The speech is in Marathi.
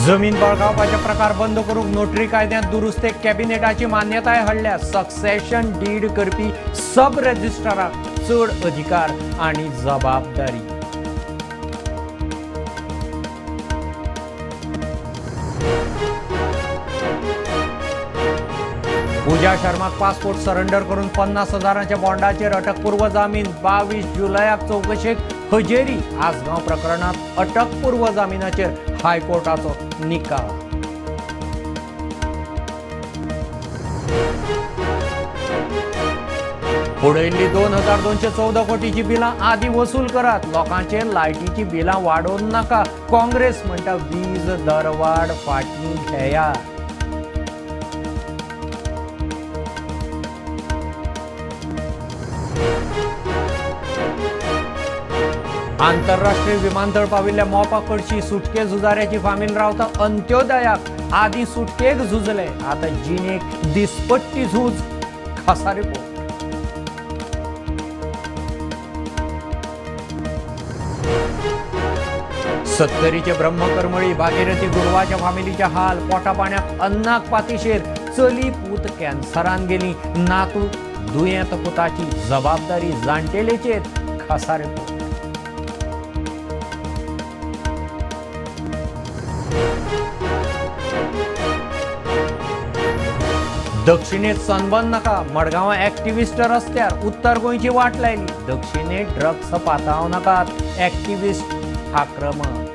जमीन बळकावपाचे प्रकार बंद करूंक नोटरी कायद्यांत दुरुस्ते कॅबिनेटाची मान्यताय हाडल्या। सक्सेशन डीड करपी सब रजिस्ट्राराक चड अधिकार आणि जबाबदारी। पूजा शर्माक पासपोर्ट सरेंडर करून 50,000च्या बॉन्डाचेर अटकपूर्व जामीन। 22 जुलयाक चौकशेक हजेरी। आसगांव प्रकरणात अटकपूर्व जामीनाचेर हायकोर्टाचो निकाल। उडयल्ली 2214 कोटीची बिलां आदी वसूल करात। लोकांचे लायटीची बिलां वाडोवन नाका। काँग्रेस म्हणटा वीज दरवाड फाटीं घेयात। आंतरराष्ट्रीय विमानतळ पाविल्ल्या मोपा कडची सुटके झुजाऱ्याची फामील रावता अंत्योदयाक। आदी सुटकेक झुजले, आता जिणेक दिसपट्टी झूज। खासा रिपोर्ट। सत्तरीचे ब्रह्मकर्मळी भागीरथी गुरवाच्या फामिलीच्या हाल। पोटा पाण्याक अन्नाक पातीशेर। चली पूत कॅन्सरान गेली। नातू दुयेंत पुताची जबाबदारी जाणटेलेचेर। खासा रिपोर्ट। दक्षिणेत सनबर्न नाका। मडगांव एक्टिव्हिस्ट रस्त्यार। उत्तर गोंयची वाट लायली। दक्षिणेत ड्रग्स पाताव नाकात। एक्टिव्हिस्ट आक्रमक।